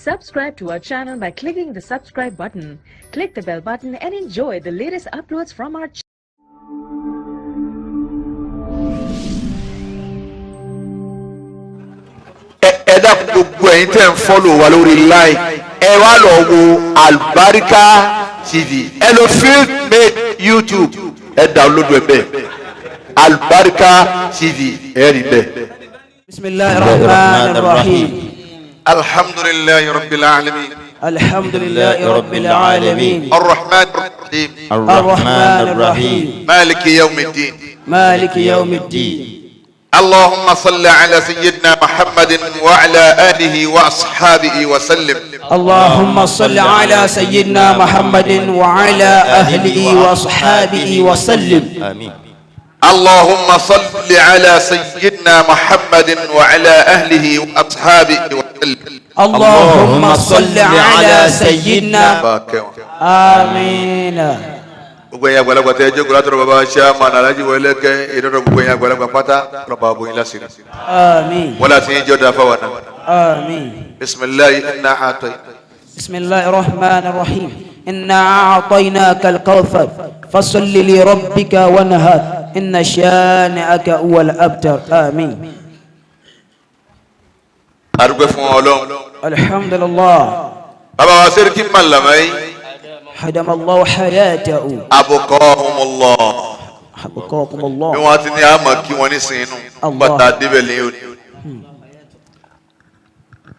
Subscribe to our channel by clicking the subscribe button. Click the bell button and enjoy the latest uploads from our channel. Ẹ dákun gbogbo ẹ̀yin tẹ́ ń follow wa lórí line ẹ wá lọ wo Albarika TV ẹ lọ Field Made YouTube ẹ download ẹ bẹ́ẹ̀ Albarika TV ẹ rí bẹ́ẹ̀. Bismillahir Rahmanir Rahim. Alhamdulillahi Rabbil Alamin. Alhamdulillahi Rabbil Alamin. Ar-Rahmanir Rahim. Ar-Rahmanir Rahim. Maliki Yawmiddin. Maliki Yawmiddin. اللهم صل على سيدنا محمد وعلى آله وأصحابه وسلم. اللهم صل على سيدنا محمد وعلى أهله وأصحابه وسلم. آمين. اللهم صل على سيدنا محمد وعلى أهله وأصحابه وسلم. اللهم صل على سيدنا. آمين. gbogbo ẹ̀yin àgbàlagbà tẹ́ jókòó látọ̀rọ̀ bàbá Chairman Alhaji Wẹlẹ́kẹ́ ìdọ́dọ̀ gbogbo ẹ̀yin àgbàlagbà pátá lọ́ba àbò yín lásìrì. آمين. wọ́n láti yín jọ́ da fáwọn náà. آمين. bisimilayi inna a'tayna. بسم الله الرحمن الرحيم. إنا أعطيناك الكوثر فصل لربك وانهر إن شانئك هو الأبتر. آمين. arúgbó fún Ọlọ́run. الحمد لله. bàbá wa Sẹ́ríkì Malamai. حدم الله حياته. abqahumullah. حبكاكم الله. bí wọ́n ti ní àmọ́ kí wọ́n ní sinú. bàtà débẹ̀ lé òní.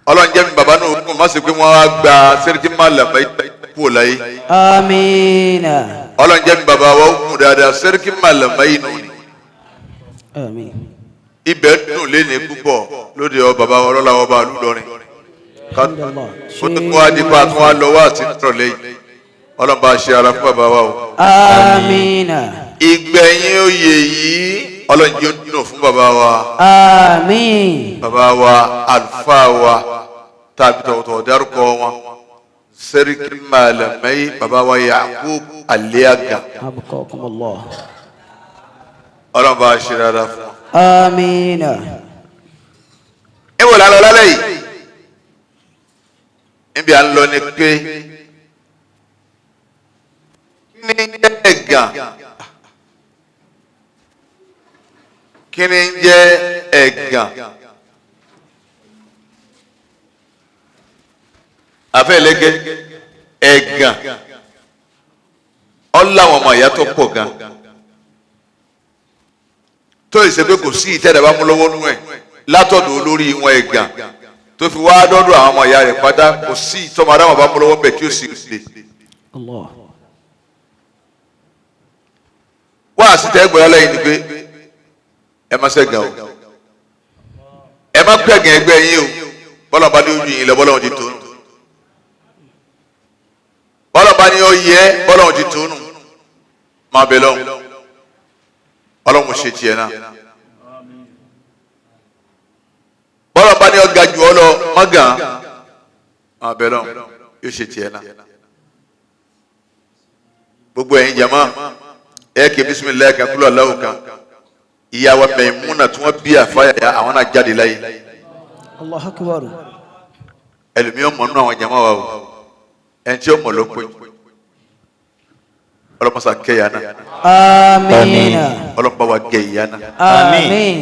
Ọlọ́run jẹ́ mi bàbá náà kò má ṣe pé wọ́n á gba Sẹ́ríkì Malamai kúrò láyé. آمين. Ọlọ́run jẹ́ mi bàbá wa kún dáadáa Sẹ́ríkì Malamai nù ní. آمين. ibẹ̀ dùn léni púpọ̀ lóde ọ bàbá wa ọlọ́lá ọba àlùdọ́rin. الحمد لله. ó tún wá dípò àtún wá lọ́wọ́ àti nírọ̀lẹ́ yìí. Ọlọ́run bá ṣe ara fún bàbá wa o. آمين. ìgbẹ̀yìn oyè yìí Ọlọ́run jẹ́ ó dùn fún bàbá wa. آمين. bàbá wa àlùfáà wa tàbí tọ̀wọ̀tọ̀ dárúkọ wọn Sẹ́ríkì Malamai bàbá wa Yakub Aliaga. حبكاكم الله. Ọlọ́run bá ṣe ara fún wọn. آمين. ìwò lálọ́ lálẹ́ yìí níbi à ń lọ ni pé ní ẹ̀gàn kí ni ń jẹ́ ẹ̀gàn afẹ́lẹ́gẹ́ ẹ̀gàn ọ̀làwọn ọmọ ìyá tó pọ̀ gan tó ìṣe pé kò sí ìtẹ́rẹ̀ bá mú lọ́wọ́ nú ẹ̀ látọ̀dọ̀ olórí wọn ẹ̀gàn tó fi wá dọ́dọ̀ àwọn ọmọ ìyá rẹ̀ padà kò sí ìtọ́mọ adáwọn bá mú lọ́wọ́ bẹ̀ tí ó sì lè. الله. wọ́n àsìtẹ́ ẹgbẹ̀rún lẹ́yìn ni pé ẹ má ṣẹ̀gàn o ẹ má pẹ̀gàn ẹgbẹ́ yín o bọ́lá bá ní ojú yín lọ bọ́lá ti tó nù bọ́lá bá ní oyè bọ́lá ti tó nù máa bẹ̀ lọ́hùn Ọlọ́run ṣe tiẹ̀ náà bọ́lá bá ní ọ̀gá jù ọ lọ mọ́gàn máa bẹ̀ lọ́hùn yóò ṣe tiẹ̀ náà gbogbo ẹ̀yin jama ẹ kì í bisimilayi kan kúlọ̀ aláwọ̀ kan ìyàwó Maimuna tí wọ́n bí àfáyà àwọn náà jáde láyé الله أكبر. ẹlòmíràn mọ̀ nínú àwọn jama wa o ẹni tí ó mọ̀ ló pé ọlọ́mọsá kẹ́yà náà آمين. ọlọ́mọba wa kẹ́ ìyá náà آمين.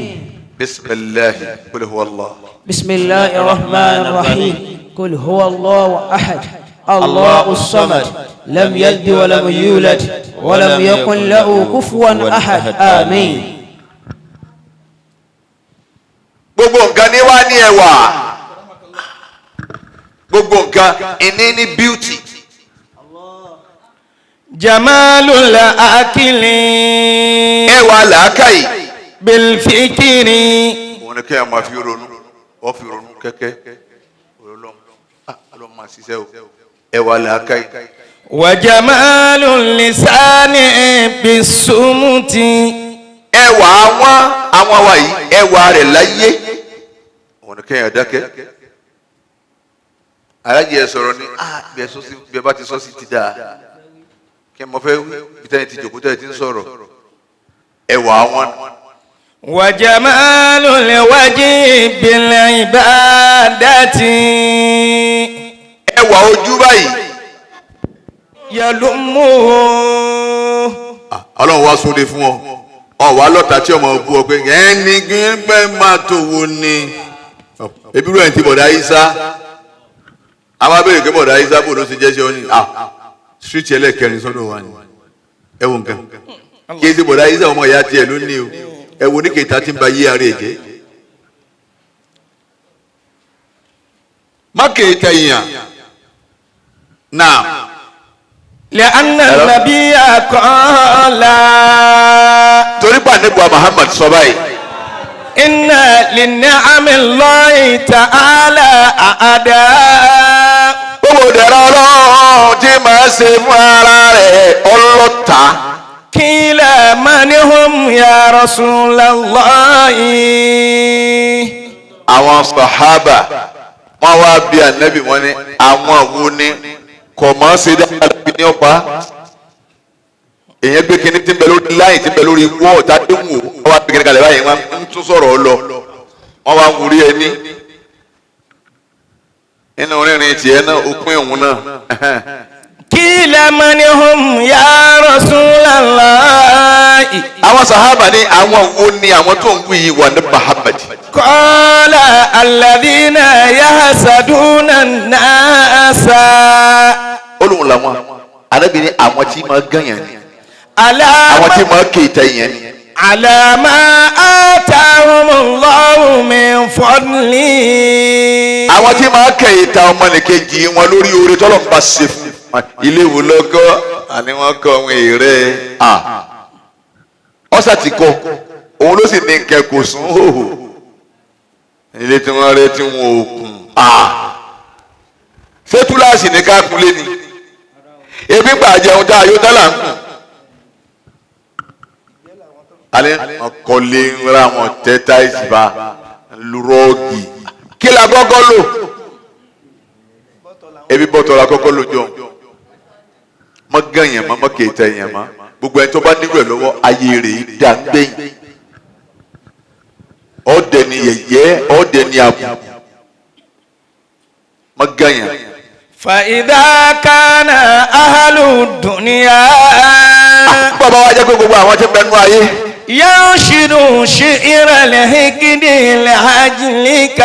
bisimilahi kul huwa Allah. بسم الله الرحمن الرحيم. قل هو الله أحد الله الصمد لم يلد ولم يولد ولم يكن له كفوا أحد. آمين. gbogbo nǹkan ní wá ní ẹwà gbogbo nǹkan ìní ní beauty. jamalul akili ẹwà làákàyè. bil fikiri. òun ni kéèyàn máa fi ronú ọ fi ronú kẹ́kẹ́ ọlọ́run máa ṣiṣẹ́ o ẹwà làákàyè. wa jamalul lisani bisumuti. ẹwà àwọn wa yìí ẹwà rẹ̀ láyé òun ni kéèyàn dákẹ́. alájẹ ẹ sọ̀rọ̀ ni bí ẹ bá ti sọ sí ti dáa kí ẹ mọ fẹ́ bí tẹ́yìn ti jòkó tẹ́yìn ti ń sọ̀rọ̀ ẹwà àwọn. وجمال الوجه بالعبادة rẹwà ojú báyìí. yẹlùmú. Ọlọ́run wá sóde fún ọ ọ̀wá lọ́ta tí ọmọ bú ọ pé ẹni gbẹ́ máa tó wo ni ebi rẹ̀ ti bọ̀dá Isa àwọn abẹ́rẹ́ kí bọ̀dá Isa bò ló ti jẹ́ sí ọ ní street ẹlẹ́kẹrin sọ́dọ̀ wa ni ẹ wo nǹkan kí ẹ ti bọ̀dá Isa ọmọ ìyá tiẹ̀ ló ní o ẹ wo ní kẹta tí ń ba yé ara ẹ̀ jẹ́ má kẹta yìnyín náà. لأن النبي قال torí pa nígbà Muhammad sọ báyìí. إن لنعم الله تعالى أعداء. gbogbo ìdẹ̀ra Ọlọ́run tí màá ṣe fún ara rẹ̀ ọlọ́ta. قيل من هم يا رسول الله. àwọn sàhábà wọ́n wá bí ànábì wọ́n ní àwọn wo ni kò mọ̀ ṣe dáadáa bí ní ọ̀pá èyàn gbé kíní tí ń bẹ lórí láyìn tí ń bẹ lórí wọ́ ọ̀tá déhùn wọ́n wá bí kíní kalẹ̀ báyìí wọ́n ń tún sọ̀rọ̀ ọ lọ wọ́n wá ń wúrí ẹni nínú rìnrìn tiẹ̀ náà òpin òun náà. قيل من هم يا رسول الله. àwọn sàhábà ní àwọn wo ni àwọn tó ń wí yìí wà ní Muhammad. قال الذين يحسدون الناس. olùwọ̀n làwọn arábìnrin àwọn tí máa gànyàn ni àwọn tí máa kéèta yẹn ni. على ما آتاهم الله من فضله. àwọn tí máa kéèta ọmọnìkejì wọn lórí oore tọ́lọ̀ ń bá ṣe fún ilé ìwò lọ́kọ́ àní wọ́n kọ́ ohun èrè ọ̀sà ti kọ́ òun ló sì ní nǹkan kò sún hòhò ilé tí wọ́n rẹ́ tí wọ́n ò kùn ṣé túláàsì ní ká kulé ni ebi gbà jẹun tá a yóò dálà ń kùn alẹ́ ọkọ̀lé ńlá wọn tẹ́ táìsì bá lúrọ́ọ̀gì kí la kọ́kọ́ lò ebi bọ́tọ̀ la kọ́kọ́ lò jọ mọ gànyàn mọ kẹtẹ yẹn mọ gbogbo ẹni tó bá nílò ẹ lọ́wọ́ ayé rẹ̀ dá gbẹ̀yìn ọdẹ ni yẹ̀yẹ́ ọdẹ ni àbù mọ gànyàn. فإذا كان أهل الدنيا. bàbá wa jẹ́ pé gbogbo àwọn tí ń bẹ nú ayé. ينشد شعر الحقد لأجلك.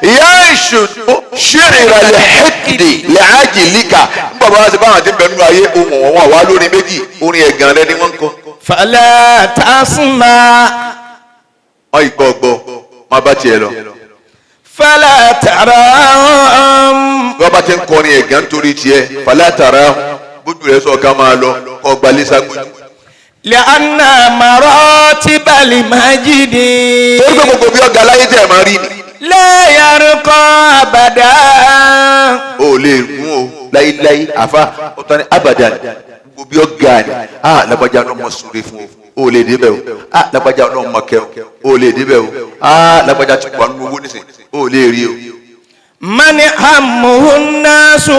ينشد شعر الحقد لأجلك. bàbá wa ti bá àwọn tí ń bẹ nú ayé ohun wọn wà lórí méjì orin ẹ̀gàn rẹ ni wọ́n ń kọ. فلا تسمع. ọ ìgbọ̀gbọ̀ má bá tiẹ̀ lọ. فلا تراهم. bí wọ́n bá ti ń kọrin ẹ̀gàn nítorí tiẹ̀ فلا تراهم bójú rẹ̀ sọ ká máa lọ kọ́ gbalẹ̀ ságbójú. لأن مراتب المجد. torí pé gbogbo bí ọ̀gá láyé tẹ̀ máa rí ni. لا يرقى أبدا. o lè gún o láyéláyé àfa ọ̀tọ̀ ni abadan gbogbo bí ọ̀gá ni lágbájá náà mọ̀ sóre fún o lè débẹ̀ o lágbájá náà mọ̀ kẹ́ o lè débẹ̀ o lágbájá ti wà nínú owó nísìn o lè rí o. من همه الناس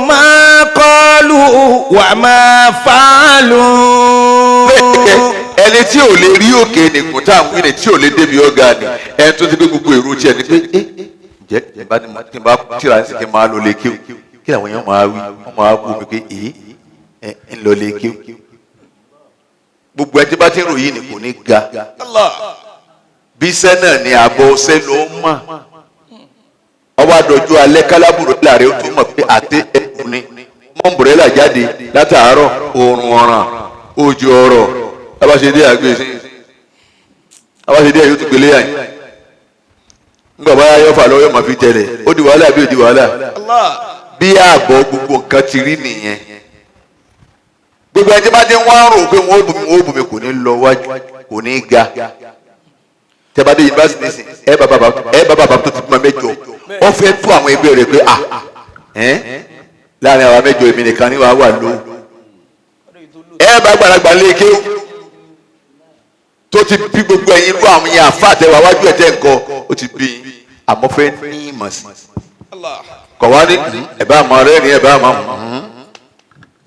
ما قالوا وما فعلوا. ẹni tí ò lè rí òkè nìkún tá à ń wí ni tí ò lè débi ọ̀gá ni ẹni tó ti gbé gbogbo èrò tiẹ̀ ni pé ǹjẹ́ kí n bá tíra ní sí kí n máa lọ lè kéwù kí àwọn èèyàn máa wí wọ́n máa wú mi pé ń lọ lè kéwù gbogbo ẹni tí bá ti ń ròyìn ni kò ní ga bí iṣẹ́ náà ni àbọ̀ ọ̀sẹ̀ ló ń mọ̀ ọwọ́ àdójú alẹ́ kálábùrọ̀ láàrin ó tún mọ̀ pé àti ẹ̀kú ni mọ̀nbùrẹ́là jáde látàárọ̀ oòrùn ọ̀ràn òjò ọ̀rọ̀ abáṣedé àgbèsí abáṣedé yóò tún gbélé yàn nígbà bá yọ fà lọ́wọ́ yóò máa fi tẹ̀lé ó di wàhálà bí ó di wàhálà bí ààbọ̀ gbogbo nǹkan ti rí nìyẹn gbogbo ẹni tí bá ti ń wá rò pé wọ́n ó bùnmi kò ní lọ wájú kò ní ga tẹ́bàdé yunifásitì nísìn ẹ bá bàbá tó ti bímọ mẹ́jọ ó fẹ́ tó àwọn ẹgbẹ́ rẹ̀ pé láàrin àwọn mẹ́jọ èmi nìkan ní wàá wà ló ẹ bá gbàlagbà lé kéwù tó ti bí gbogbo ẹ̀yin ló àwọn yẹn àfa àtẹwà wájú ẹ̀ tẹ́ nǹkan ó ti bí àmọ́ fẹ́ ní ìmọ̀ sí kọ̀ wá ní ẹ̀ bá àmọ́ rẹ́ ní ẹ̀ bá àmọ́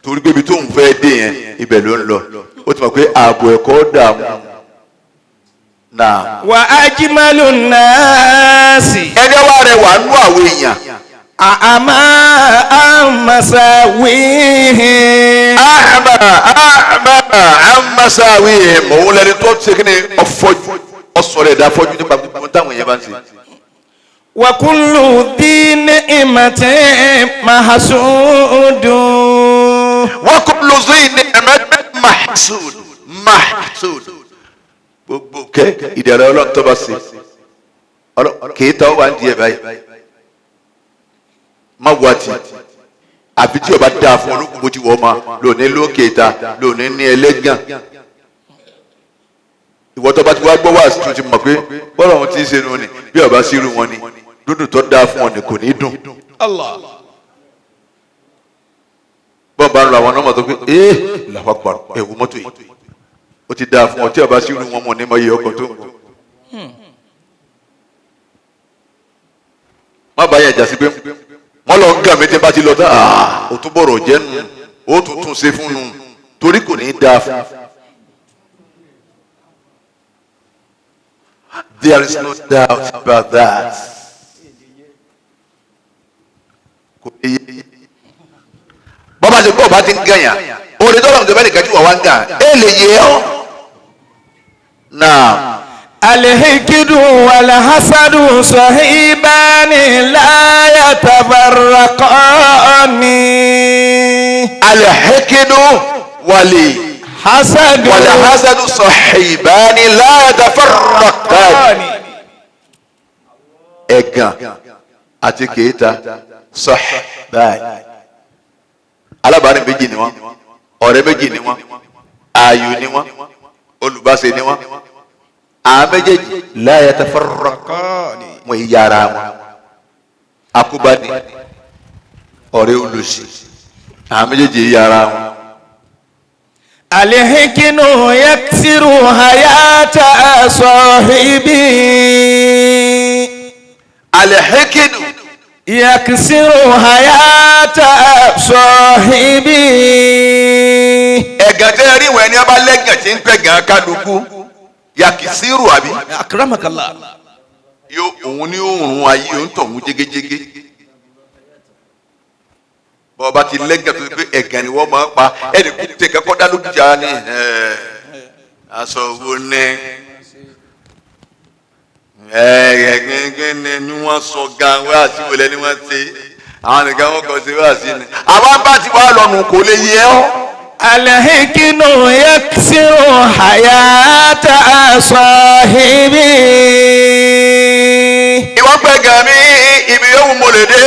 torí pé ibi tó ń fẹ́ dé yẹn ibẹ̀ ló ń lọ ó ti mọ̀ pé ààbò ẹ̀kọ́ dààmú. Wa ajmalu nasi. ẹni wá rẹ wà nú àwọn èèyàn أعمى عن مساويهم عن مساويهم òun lẹni tó ṣe kí ni ọfọjú ọsọrọ ẹ̀dá fọjú nípa gbogbo táwọn èèyàn bá ń ṣe. وكل ذي نعمة محسود وكل ذي نعمة محسود gbogbo kẹ ìdẹ̀rẹ̀ Ọlọ́run tó bá ṣe kì í tọ́ wá ń di ẹ̀ báyìí má wá ti àbí tí o bá dáa fún olókùn bó ti wọ́ ma lónìí lókè ta lónìí ní ẹlẹ́gàn ìwọ tó bá ti wá gbọ́ wá sí tó ti mọ̀ pé bọ́lá wọn ti ń ṣe nu ni bí ọba sí irú wọn ni dúdú tó dáa fún ọ ni kò ní dùn. bọ́ọ̀ bá ń lọ àwọn ọmọ tó pé làwọn àpàrọ̀ ẹ̀wù mọ́tò yìí ó ti dáa fún ọ tí ọba sí irú wọn mọ̀ ní mọ̀ iye ọkọ̀ tó ń bọ̀. má bàa yẹn jà sí pé wọ́n lọ ń gà mí tí bá ti lọ tán ó tún bọ̀rọ̀ jẹ́ nu ó tún tún ṣe fún nu torí kò ní í dáa fún. There is no doubt about that. bọ́bá ṣe kọ́ ọba ti ń gànyà òde tó lọ́nà tó bẹ́ẹ̀ nìkan tí wọ́n wá ń gà lè yé ọ́. náà. الحقد والحسد صحيبان لا يتفرقان الحقد والحسد صحيبان لا يتفرقان ẹ̀gàn àti kèéta صحيبان alábàárìn méjì ni wọ́n ọ̀rẹ́ méjì ni wọ́n ààyò ni wọ́n olùbáṣe ni wọ́n àwọn méjèèjì la yatafarraqani wọn yára wọn akóbáni ọ̀rẹ́ olùsí àwọn méjèèjì yára wọn. alihikinu yaksiru hayata sahibi. alihikinu yaksiru hayata sahibi. ẹ̀gàn tẹ́ rí wọn ẹni ọba lẹ́gàn tí ń pẹ́ gàn kálukú yakisiru àbí. akramakallah. yóò òun ní òórùn ayé òun tọ̀hún jégéjégé. bọ́ọ̀ba ti lẹ́gàn tó ti pé ẹ̀gàn ni wọ́n máa ń pa ẹnì kú tẹ̀ kẹ́kọ́ dá lójú jà ní aṣọ wo ní ẹ̀ẹ́dẹ́gbẹ́ni ni wọ́n sọ gan wá sí wọlé ni wọ́n ṣe àwọn nìkan wọ́n kọ́ sí wá sí ni. àwọn bá ti wá lọ́nu kò lè yẹ ọ́. alihikinu yaksiru hayata sahibi. ìwọ́n pẹ́ gan mi ibi yóò mú lè dé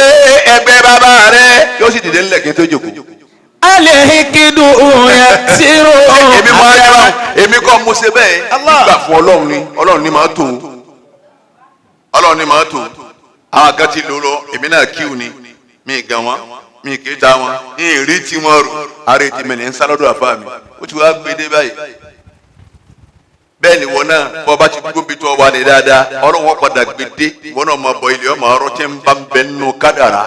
ẹgbẹ́ bàbá rẹ yóò sì dìde nílẹ̀ kí n tó jòkó. alihikinu yaksiru èmi máa ń yára èmi kọ́ mo ṣe bẹ́ẹ̀ nígbà fún ọlọ́run ni máa tó ọlọ́run ni máa tó àwọn kan ti lò lọ èmi náà kíw ni mi gan wọn mi kì í ta wọn ní ìrí tí wọn rò ààrẹ ti mẹ́lẹ̀ ń sá lọ́dọ̀ àfa mi ó ti wá gbé dé báyìí bẹ́ẹ̀ ni wọn náà bọ́ bá ti gbóbi tó wà ní dáadáa ọlọ́run padà gbé dé wọn náà máa bọ ilé ọmọ ọrọ̀ tí ń bá ń bẹ nínú kádàrá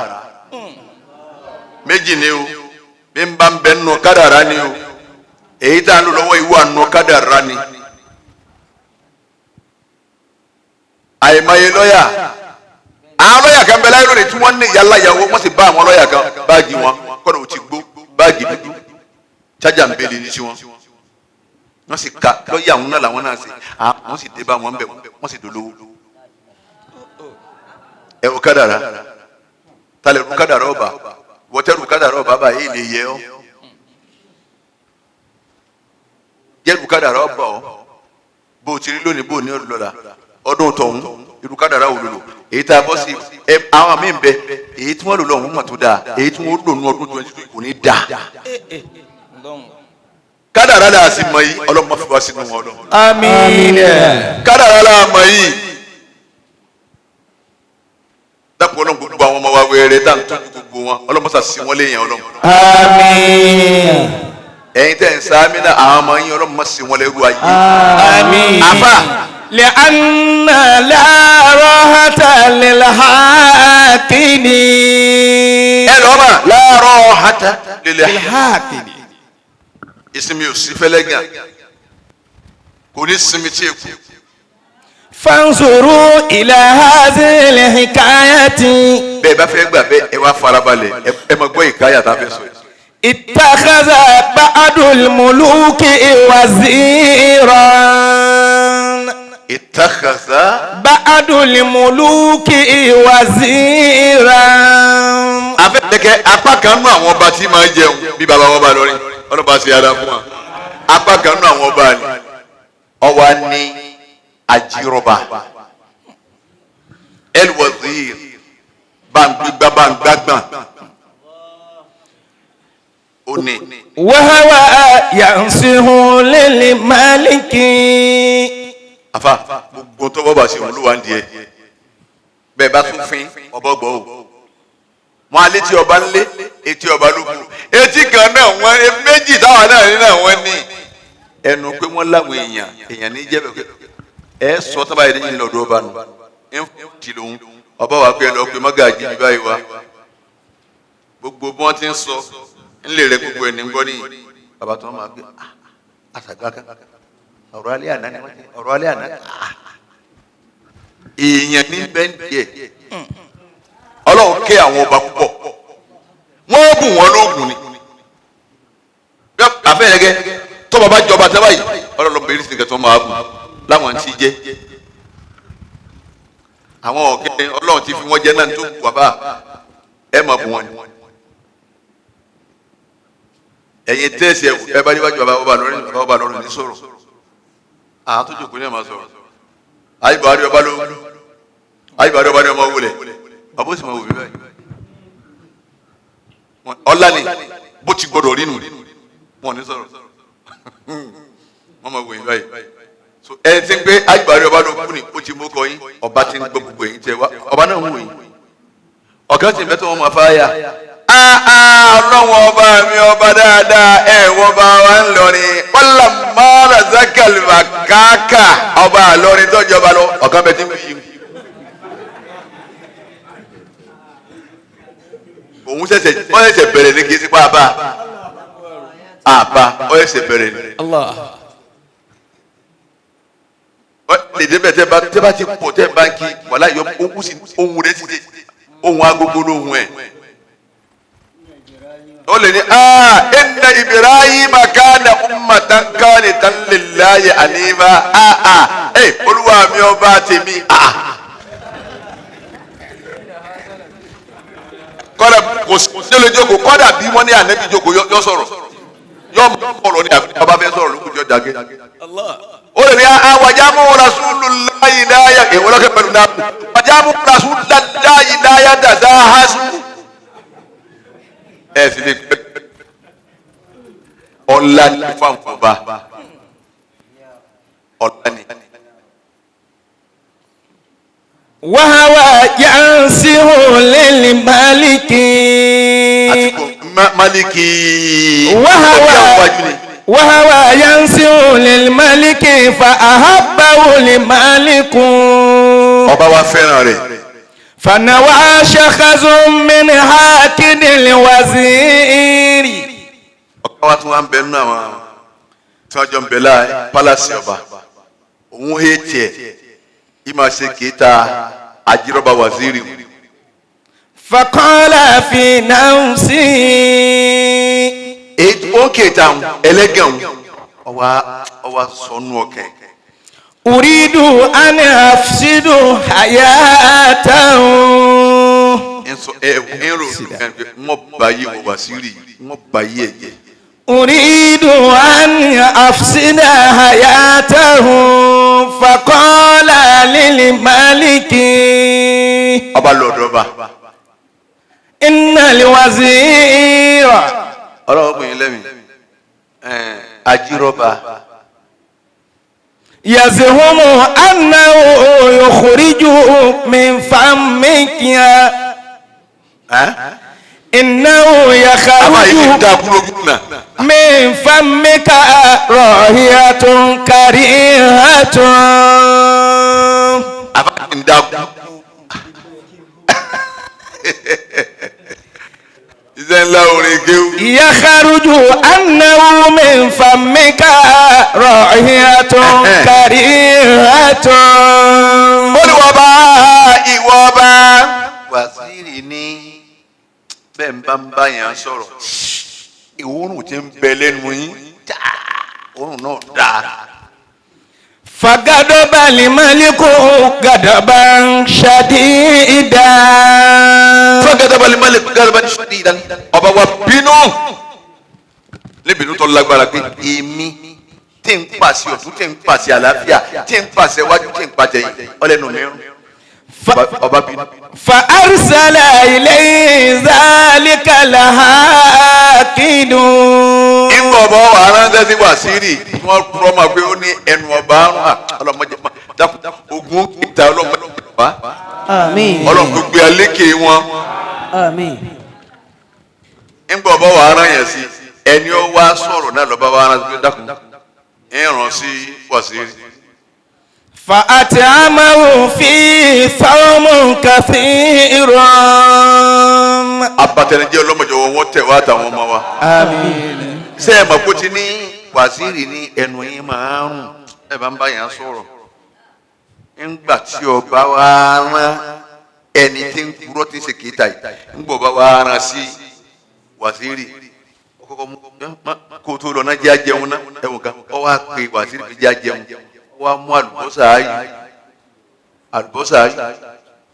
méjì ni o bí ń bá ń bẹ nínú kádàrá ni o èyí tá a lò lọ́wọ́ ìwọ àánú kádàrá ni àìmọye lọ́yà àwọn lọ́yà kan bẹ láyé lónìí tí wọ́n ní yàrá ìyàwó wọ́n sì bá àwọn lọ́yà kan báàgì wọn kọ́nà ò ti gbó báàgì dúdú chájà ń bèlè ní sí wọn wọ́n sì ka lọ́yà àwọn náà làwọn náà sì wọ́n sì dé bá wọn bẹ̀ wọ́n sì dolówó ẹ wò kádàrá talẹ̀ rú kádàrá ọba wọ́tẹ́rù kádàrá ọba báyìí lè yẹ ọ́ jẹ́rù kádàrá ọba ọ́ bó o ti rí lónìí bó o ní ọ̀lọ́la ọdún tọ̀hún irú kádàrá wò lò èyí tá a bọ́ sí àwọn míì bẹ èyí tí wọ́n lò lọ́hún mọ̀ tó dáa èyí tí wọ́n lò ní ọdún 22 kò ní dáa kádàrá la sì mọ̀ yìí ọlọ́mọ fi wá sínú wọn lọ. àmín. kádàrá la mọ̀ yìí dàpọ̀ náà gbogbo àwọn ọmọ wa wẹ̀rẹ̀ tá à ń tọ́jú gbogbo wọn ọlọ́mọ sà sí wọn léyìn ọlọ́mọ. àmín. ẹ̀yin tẹ̀ ń sáámi náà àwọn ọmọ yín ọlọ́mọ sí wọn lẹ́rú ayé. àmín. àfà. لأن لا راحة للحاقد. ẹ lọ́ mà لا راحة للحاقد. ìsinmi ò sí fẹ́lẹ́gàn kò ní sinmi tí èkó. فانظروا إلى هذه الحكاية. bẹ́ẹ̀ bá fẹ́ gbà bẹ́ẹ̀ ẹ wá farabalẹ̀ ẹ máa gbọ́ ìkáyà tá a fẹ́ sọ yìí. اتخذ بعض الملوك وزيرا اتخذ بعض الملوك وزيرا. afẹ́kẹ́ apá kan nú àwọn ọba tí máa jẹun bí baba wọn bá lọrin ọlọ́ba ṣe ara fún wa apá kan nú àwọn ọba ni ọwa ní ajírọba elwazir bàǹgbàgbà ó ní. وهو ينصح للمالك. afa gbogbo tó bọ́ bá ṣe wọn ló wà ń di ẹ bẹ́ẹ̀ bá tún fín ọbọ̀ gbọ́ o wọn alẹ́ tí ọba ńlé etí ọba ló kù etí kan náà wọn méjì táwọn náà ní náà wọn ní ẹnu pé wọn láwọn èèyàn ní jẹ́ bẹ́ẹ̀ ẹ sọ tábà yẹn ní lọ́dọ̀ ọba nù ẹ ń ti lòun ọba wa pé ẹ lọ pé mọ́gàjí ní báyìí wá gbogbo bí wọ́n ti ń sọ ńlẹ̀ rẹ gbogbo ẹ̀ ní gbọ́ nìyí bàbá tó wọn máa gbé àtàgbàkà ọ̀rọ̀ alẹ́ àná ni wọ́n ti ọ̀rọ̀ alẹ́ àná èèyàn ní bẹ́ńdì ẹ̀ ọlọ́run ké àwọn ọba púpọ̀ wọ́n bù wọ́n lóògùn ni àfẹ́yẹgẹ́ tó bàbá jọba tẹ́ báyìí ọlọ́run bẹ̀rẹ̀ sí nìkan tó máa bù láwọn ti jẹ́ àwọn ọ̀kẹ́ ọlọ́run ti fi wọ́n jẹ́ náà tó bù bàbá ẹ̀ máa bù wọ́n ni ẹ̀yin tẹ́sí ẹ̀ bá níwájú bàbá ọba lọ́rùn ní sọ̀rọ̀ àwọn tó jòkó ní ẹ̀ máa sọ̀rọ̀ ayíbáwárí ọba ló ayíbáwárí ọba ní ọmọ wulẹ̀ ọbọ̀ sì máa wò mí báyìí ọlá ni bó ti gbọdọ̀ rí nù wọn ní sọ̀rọ̀ wọn máa wò mí báyìí so ẹni tí ń gbé ayíbáwárí ọba ló kú ni ó ti mú kọ yín ọba ti ń gbọ́ gbogbo yín tẹ wá ọba náà ń wò yín ọ̀gá tí ń bẹ́ tó wọn máa fáyà ọlọ́wọ́n ọba mi ọba dáadáa wọ́n bá wa ń lọrin wọ́lá mọ́ra zákàlùmá káàkà ọba àlọrin tọ́jú ọba lọ ọ̀kan bẹ tí ń fi yí. òun ṣẹ̀ṣẹ̀ bẹ̀rẹ̀ ní kí n sípò àbá ó ṣẹ̀ṣẹ̀ bẹ̀rẹ̀ ní. lè débẹ̀ tẹ́ bá ti pọ̀ tẹ́ bá ń kí wàhálà yọ ohun rẹ̀ ti dé ohun agogo lóhun ẹ̀. ó lè ní inna Ibrahima kana ummatan qanitan lillahi hanifa olúwa mi ọba tèmi kọ́dà kò sí lè jókòó kọ́dà bí wọ́n ní ànẹ́bí jókòó yọ sọ̀rọ̀ yọ ọ̀rọ̀ ní àfi ọba fẹ́ sọ̀rọ̀ lókùn jọ dàgé ó lè ní wajamu rasulullahi láyà èwọ́n lọ́kẹ́ pẹ̀lú náà wajamu rasulullahi láyà dàda hasu ẹ sì lè pẹ ọlá ní fáwọn ọba ọlá ní. wàhálà yansihu lil maliki. àtìkù maliki. wàhálà yansihu lil maliki fa ahabbahu lil maliku. ọba wa fẹ́ràn rẹ̀. فنوى شخص من هاكد الوزير. ọ̀gá wa tún wá ń bẹ nínú àwọn tí wọ́n jọ ń bẹ láì pálásì ọba òun hé tiẹ̀ ìmọ̀ ṣe kéta àjírọ́bà waziri. فقال في نفسه. èyí ó kéta ẹlẹ́gàn ọwọ́ sọnù ọ̀kẹ́. أريد أن أفسد حياته. أريد أن أفسد حياته فقال للملك إن الوزير يزعم أنه يخرج من فمك إنه يخرج من فمك رائحة كريهة. يخرج أنه من فمك رائحة كريهة. olùwọ́ba ìwọ́ba wàsíìrì ní bẹ́ẹ̀ ń bá yẹn sọ̀rọ̀ ìwúrùn tí ń bẹ lẹ́nu yín òórùn náà dáa. فغضب الملك غضبا شديدا. فغضب الملك غضبا شديدا. ọba wa bínú níbínú tó lágbára pé èmi tí ń pàṣẹ ọ̀tún tí ń pàṣẹ àlàáfíà tí ń pàṣẹ wájú tí ń pàṣẹ yìí ọlẹ́nu mìíràn ọba bínú. فأرسل إليه ذلك الحاقد. ìgbà ọba wa ránṣẹ́ sí Wàsíìrì wọ́n kúrọ́ máa pé ó ní ẹnu ọba àrùn ọlọ́mọdé ogun ìta ọlọ́mọdé ọba ọlọ́mọ tó gbé alékè wọn. ìgbà ọba wa rán yẹn sí ẹni ó wá sọ̀rọ̀ náà lọ́ba wa ránṣẹ́ sí dákun ìràn sí Wàsíìrì. فأتعمه في ثوم كثير. abatẹnijẹ ọlọ́mọdé wọn tẹ̀ wá àtàwọn ọmọ wa. ṣé ẹ mọ̀ kó ti ní Wàsíìrì ní ẹnu yín máa ń rùn ẹ bá ń bá yẹn sọ̀rọ̀ ńgbà tí ọba wa rán ẹni tí ń kúrọ́ tí ń ṣe kéta yìí ńgbà ọba wa rán sí Wàsíìrì kó tó lọ náà jẹ́ àjẹun náà ẹ̀wọ̀n kan ọ wá pe Wàsíìrì fi jẹ́ àjẹun ọ wá mú àlùbọ́sà ayé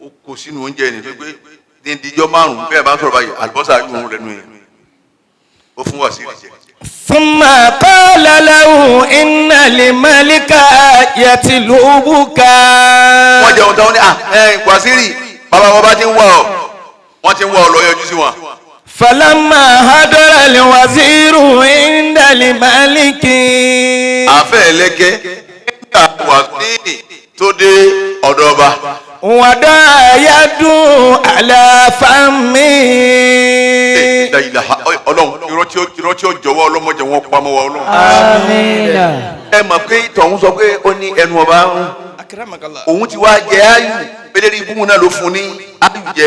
ó kó sínú oúnjẹ ní pé díndíjọ́ márùn-ún bẹ́ẹ̀ bá ń sọ̀rọ̀ báyìí àlùbọ́sà ayé òun lẹ́nu yẹn ó fún Wàsíìrì jẹ. ثم قال له إن الملك يطلبك. wọ́n jẹun táwọn ní Wàsíìrì bàbá wọn bá ti ń wá ọ wọ́n ti ń wá ọ lọ yọjú sí wọn. فلما حضر الوزير عند الملك. àfẹ́ ẹlẹ́gẹ́ nígbà Wàsíìrì tó dé ọ̀dọ̀ ọba. وضع يده على فمه. Ọlọ́run irọ́ tí ó jọ̀wọ́ ọlọ́mọdé wọn pamọ́ wa Ọlọ́run. Àmín. ẹ mọ̀ pé tọ̀hún sọ pé ó ní ẹnu ọba ń òun ti wá jẹ ayù pélérí ibùmù náà ló fún ní ayù jẹ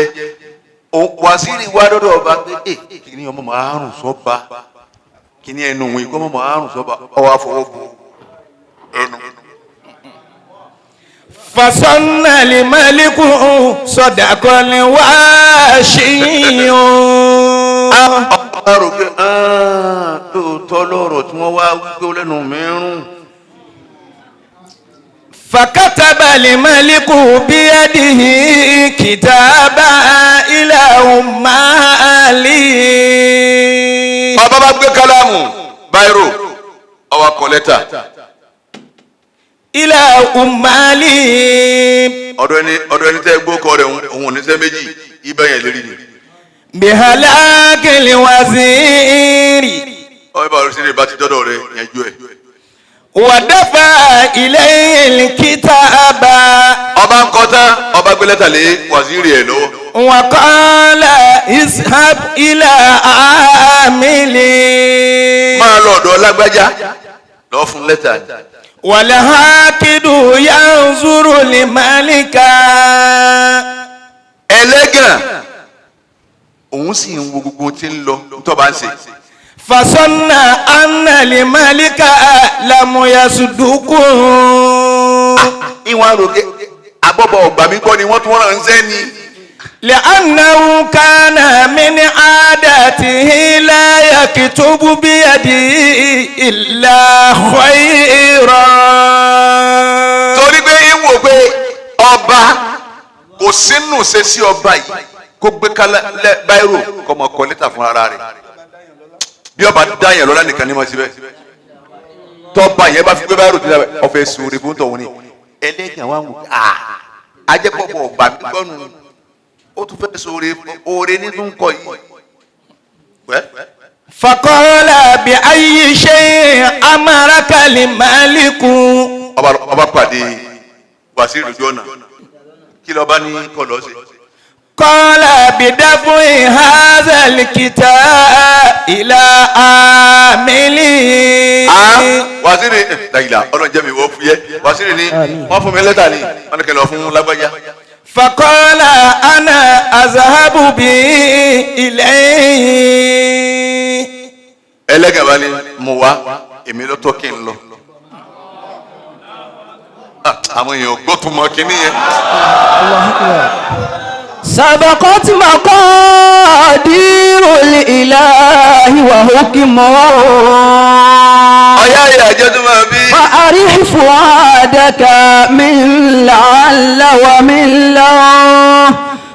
Wàsíìrì wá dọ́dọ̀ ọba pé kìíní ọmọ màárùn sọ́ba kìíní ẹnu òun ìkọ́ ọmọ màárùn sọ́ba ọwọ́ àfọwọ́ bu ẹnu. فصن الملك صدق الواشي. a rò pé lóòótọ́ lọ́rọ̀ tí wọ́n wá wípé ó lẹ́nu mìíràn. فكتب الملك بيده كتابا إلى أمالي. ọba bá gbé kálámù báírò ó wá kọ lẹ́tà. إلى أمالي. ọ̀dọ̀ ẹni tẹ́ gbó kọ rẹ̀ òun ò ní sẹ́ méjì ibẹ̀ yẹn lérí ni. بهلاك الوزير. ọba Wàsíìrì bá ti dọ́dọ̀ rẹ̀ yẹn ju ẹ̀. ودفع إليه الكتاب. ọba ń kọ tán ọba gbé lẹ́tà lé Wàsíìrì ẹ̀ lọ́wọ́. وقال اذهب إلى عاملي. máa lọ ọ̀dọ̀ lágbájá lọ fún lẹ́tà. والحاقد ينظر لملك. ẹlẹ́gàn òun sì ń wo gbogbo tí ń lọ tó bá ń ṣe. فظن أن الملك لم يصدقه. ìwọ̀n àròkè abọ́bọ̀ ọ̀gbà mi gbọ́ ni wọ́n tún ránṣẹ́ ni. لأنه كان من عادته لا يكتب بيده إلا خيرا. torí pé ìwò pé ọba kò sínú ṣe sí ọba yìí kó gbé báírò kó máa kọ lẹ́tà fún ara rẹ̀ bí ọba dá yẹn lọ́la nìkan ní ma síbẹ̀ tọ́ba yẹn bá fi gbé báírò sílẹ̀ ọ̀fẹ́ sùúrù fún tọ̀hún ni ẹlẹ́gàn wa ń wò ajẹ́pọ̀pọ̀ ọ̀gbà mi gbọ́nu ó tún fẹ́ sóore oore nínú ńkọ yìí. فقال بأي شيء أمرك الملك. ọba pàdé Wàsíìrì lójú ọ̀nà kí lọ́ba ní kọlọ́ sí. قال بدفع هذا الكتاب إلى عاملي. Wàsíìrì dàgìlà ọlọ́njẹ́ mi wọ́n fún yẹ Wàsíìrì ni wọ́n fún mi lẹ́tà ni wọ́n ní kẹlẹ́ fún lágbájá. فقال أنا أذهب به إليه. ẹlẹ́gàn bá ní mo wá èmi ló tọ́ kí n lọ. àwọn èèyàn gbọ́ tó mọ kínní yẹn. سبقت مقادير الإله وحكمه فأرح فؤادك من لعل ومن لو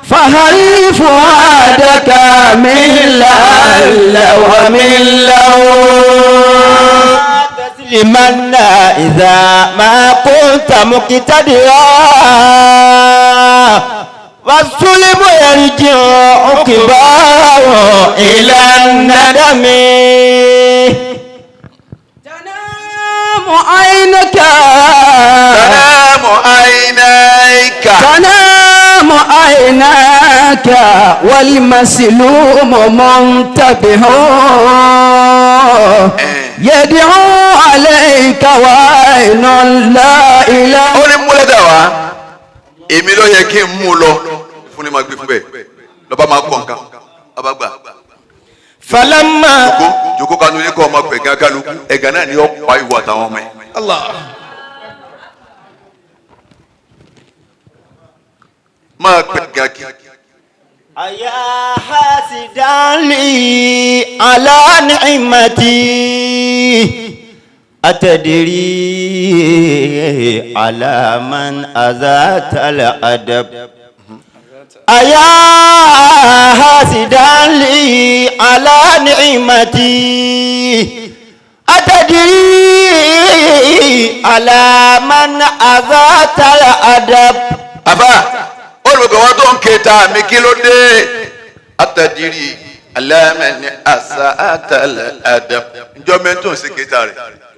فأرح فؤادك من لعل ومن لو تسلمن إذا ما كنت مقتدرا والسلم يرجع عقباه إلى الندم تنام عينك تنام عيناك والمسلوم منتبه يدعو عليك وعين لا إله èmi ló yẹ kí n mú lọ fún ni ma gbé fún bẹ́ẹ̀ lọba máa kọ nǹkan ọba gbà. falama. joko kanu ní kọ́ ọmọ pẹ̀gàn kálukú ẹ̀gàn náà ni ó pa ìwọ àtàwọn ọmọ yẹn. Allah. máa pẹ̀gàn kí. aya hasidali ala ni'mati. أتدري على من أذات الأدب أيا حاسدا لي على نعمتي أتدري على من أذات الأدب أفا olùkọ́ wọn tó ń kẹta mi kí ló dé atadiri alamani asaatal adab njọ́ mẹ́rin tó ń ṣe kẹta rẹ̀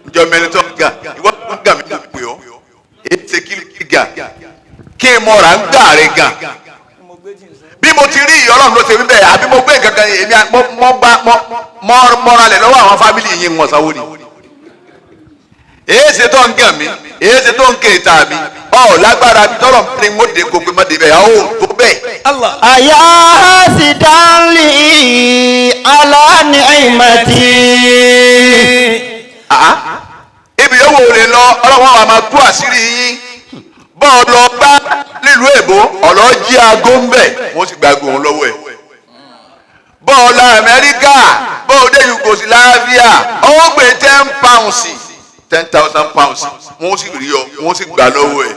njọ́ mẹ́rin tó ń ga ìwọ tó ń ga mi tó pè ọ́ èyí ṣe kí ga kí n mọ̀ra ń gà rẹ̀ ga bí mo ti rí ìyọ́lọ́run ló ṣe wí bẹ́ẹ̀ àbí mo gbé nǹkan kan èmi mọ́ra lẹ̀ lọ́wọ́ àwọn fámìlì yìí ń wọ̀n sáwó ni èyí ṣe tó ń gàn mí èyí ṣe tó ń kẹta mi ọ lágbára bí tọ́lọ̀ ní mo dé kó pé má dé bẹ́ẹ̀ àwọn ò tó bẹ́ẹ̀. àyà sì dánlì aláàní ìmọ̀tì. ibi yóò wò lè lọ ọlọ́wọ́n wa máa tú àṣírí yín bọ́ọ̀ lọ bá nílùú èbó ọ̀lọ́ jí aago ń bẹ̀ wọ́n sì gba aago òun lọ́wọ́ ẹ̀. bọ́ọ̀ lọ Amẹ́ríkà bọ́ọ̀ dé Yugoslavia ọwọ́ pé £10 £10,000 wọ́n sì rí ọ wọ́n sì gbà lọ́wọ́ ẹ̀.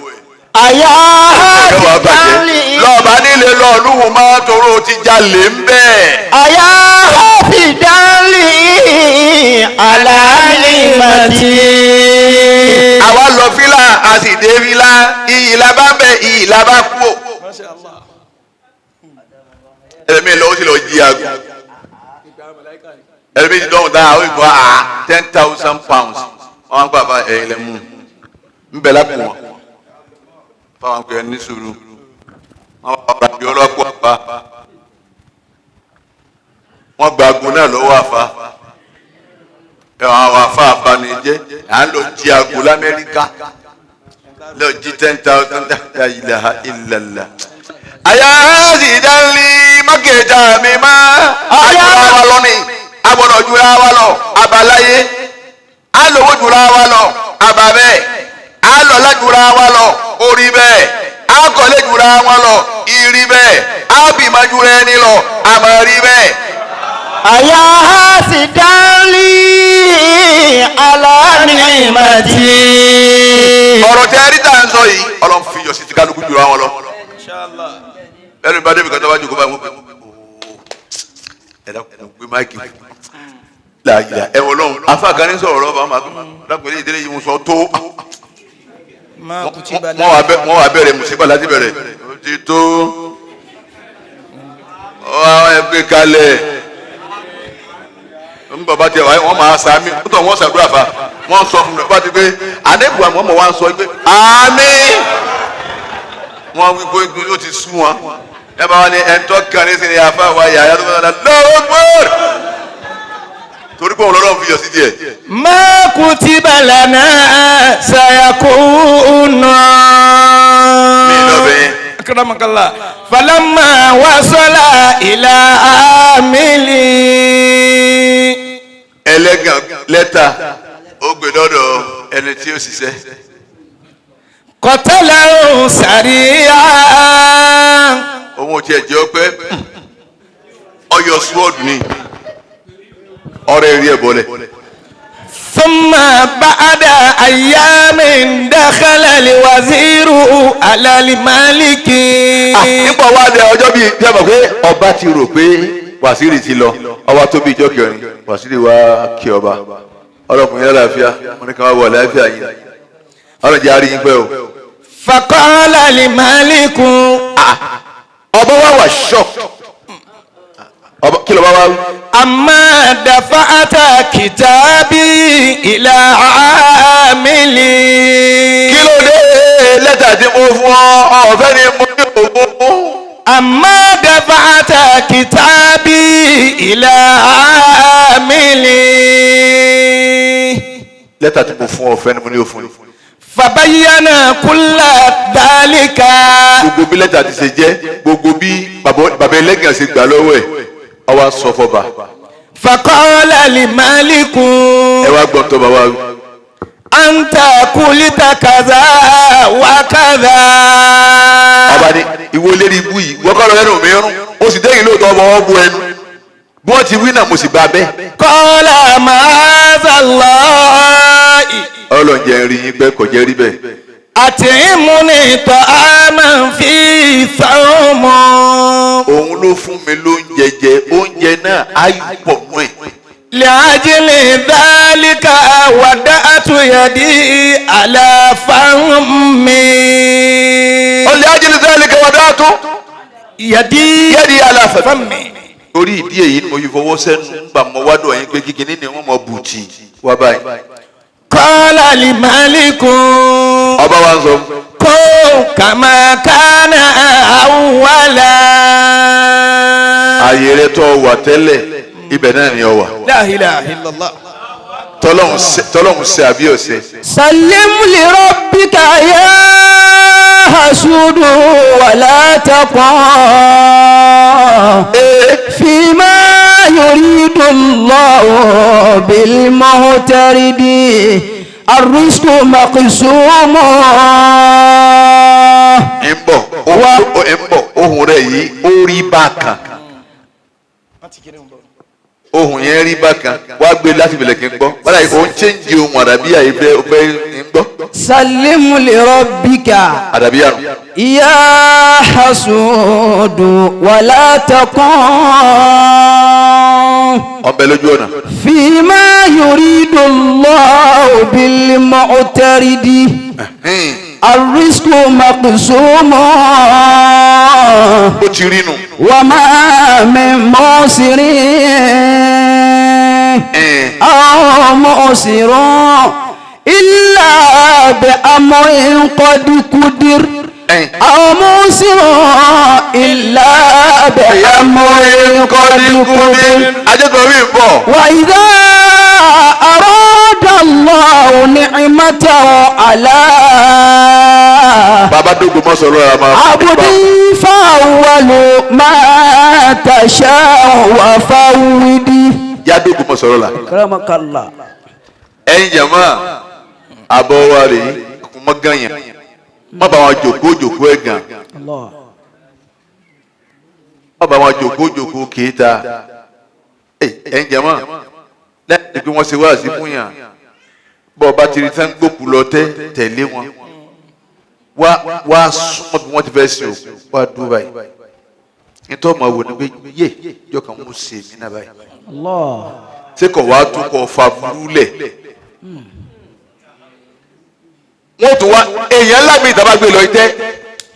àyà sì dánlì. lọ́ọ̀bá nílé lọ́ọ̀lùwọ̀n máa toró ti jalè ń bẹ̀. àyà sì dánlì aláàní ìmọ̀tì. àwa lọ fílà a sì dé fílà iyì la bá bẹ iyì la bá kú o. ẹlẹ́mìí lọ́wọ́ sí lọ jí aago ẹlẹ́mìí ti dọ́hùn dáa ó ìgbọ́ £10,000 wọ́n gbà bá ẹ̀yìn lẹ́mú ń bẹ̀ lápò wọn fáwọn pè é ní sùúrù wọ́n bá ọ̀rọ̀ àbí ọlọ́pọ̀ àpá wọ́n gba aago náà lọ́wọ́ àfa àwọn àfa àbánijẹ́ à ń lọ jí aago l'Amẹ́ríkà lọ jí $10,000 ilaha illallah. àyà sì dánlí mákèjà mi má àjùlá wa lọ ni agbọ́dọ̀ jura wa lọ abaláyé alówó jura wa lọ ababẹ́ alọ́lá jura wa lọ orí bẹ́ẹ̀ akọ̀lé jura wa lọ irí bẹ́ẹ̀ abìmọ̀ jura ẹni lọ àmọ̀rí bẹ́ẹ̀. àyà sì dánlí aláàní ìmọ̀tì. ọ̀rọ̀ tẹ́ ẹ̀rí tá à ń sọ yìí ọlọ́run fi yọ̀ sí ti kálukú jura wọn lọ. ẹnu bá débi kan tó bá jòkó báyìí wọ́n pè ẹ̀dá gbé máìkì láàyè ẹ̀wọ̀n lọ́hùn afáàkà ní sọ̀rọ̀ lọ́ba máa tó dákùnrin ìdílé yìí mo sọ tó wọ́n wà bẹ̀rẹ̀ mùsíbà láti bẹ̀rẹ̀ ó ti tó àwọn ẹgbẹ́ kalẹ̀ n bàbá tiẹ̀ wáyé wọ́n máa sàmì nítorí wọ́n sàdúrà fa wọ́n sọ fún mi bá ti pé àdébùwà mọ́mọ́ wa ń sọ pé àmín wọ́n wí pé ó ti sún wọn ẹ bá wọn ní ẹ̀ńtọ́ kan ní sinmi àfa wa yàrá tó bá wọn lọ́wọ́ gbọ́d torí pé òun lọ́dọ̀ fi yọ sí díẹ̀. ma kutiba lana sayakuna. mi lọ bẹ́ẹ̀. akramakallah falamma wasala ila amili. ẹlẹ́gàn lẹ́tà ó gbé lọ́dọ̀ ẹni tí ó ṣiṣẹ́. qatalahu sari'a. òun ò tiẹ̀ jẹ́ pé ọyọ swọ́ọ̀dù ni ọ̀rẹ́ rí ẹ̀ bọ́lẹ̀. ثم بعد أيام دخل الوزير على الملك. nípa wá dé ọjọ́ bíi bí a mọ̀ pé ọba ti rò pé wàsíìrì ti lọ ọba tó bí ìjọ kẹrin wàsíìrì wá kí ọba ọlọ́kùnrin yẹn láàfíà wọn ní ká wá wọ láàfíà yìí ọlọ́jà rí yín pẹ́ o. فقال الملك. ọba wà shock ọba kí ló bá wá wí. أما دفعت كتابي إلى عاملي. kí ló dé lẹ́tà tí mo fún ọ ọ̀fẹ́ ni mo ní ògùn. أما دفعت كتابي إلى عاملي. lẹ́tà tí mo fún ọ̀fẹ́ ni mo ní òfun. فبين كل ذلك. gbogbo bí lẹ́tà ti ṣe jẹ́ gbogbo bí bàbá ẹlẹ́gàn ṣe gbà lọ́wọ́ ẹ̀ ọwọ́ sọ fọba. فقال الملك. ẹ wá gbọ́n tó bá wá wí. أنت قلت كذا وكذا. ọba ní ìwọ lérí ibú yìí wọ́n kọ́ lọ lẹ́nu mìíràn ó sì dẹ́yìn lóòótọ́ ọmọ wọn bu ẹnu bí wọ́n ti wí náà mo sì bá bẹ́ẹ̀. قال معاذ الله. ọlọ́njẹ́ ń rí yín pé kò jẹ́ rí bẹ́ẹ̀. أطعمني طعاما فيه ثوم. òun ló fún mi lóúnjẹ jẹ oúnjẹ náà ayù pọ̀ mọ́ ẹ̀. لأجل ذلك وضعت يدي على فمي. لأجل ذلك وضعت يدي على فمي. torí ìdí èyí ni mo yí fọwọ́ sẹ́nu nígbà mo wá dùn ẹ̀yin pé kíkiní ni wọ́n mọ bùtì wá báyìí. قال الملك. ọba wa ń sọ. كن كما كان أولا. ààyè rẹ tó wà tẹ́lẹ̀ ibẹ̀ náà ni ọ wà. لا إله إلا الله. tọ́lọ́hún ṣe àbí ọ̀sẹ̀. سلم لربك يا حسود ولا تقع فيما يريد الله بالمعترض الرزق مقسوم. ń bọ̀ ohun rẹ̀ yìí ó rí bákan ohun yẹn rí bákan wá gbé láti bẹ̀rẹ̀ kí n gbọ́ bára yìí ó ń chẹ́ǹjì ohun àdàbíyà yìí fẹ́ ń gbọ́. سلم لربك àdàbíyà nù. يا حسود ولا تقع ọbẹ̀ lójú ọ̀nà. فيما يريد الله بالمعترض الرزق مقسوم. ó ti rí nu. وما من معسر أو معسر إلا بأمر قد قدر أو معسر إلا بأمر قد قدر. ajẹ́tọ̀ mi bọ̀. وإذا أراد الله نعمته على bàbá dógbò mọ́ sọ̀rọ̀ ẹ̀ máa. عبد فأول ما تشاء وفوض. já dógbò mọ́ sọ̀rọ̀ la. كرمك الله. ẹ̀yin jama àbọ̀ wa rè é kún mọ́ gànyàn má bá wọn jòkó ẹ̀ gàn الله. má bá wọn jòkó kéta ẹ̀yin jama lẹ́yìn pé wọ́n ṣe wáàsí fún yàn bọ́ ọba tiri tán gbòkú lọ tẹ̀lé wọn wá súnmọ́ bí wọ́n ti fẹ́ sin òkú wá dúró báyìí nítorí ọmọ wò ni pé yé yọ kàn mú sí èmi náà báyìí الله. ṣé kò wá tún kọ fa burú lẹ̀ wọ́n tún wá èèyàn ńlá mi ìtàbá gbé lọ itẹ́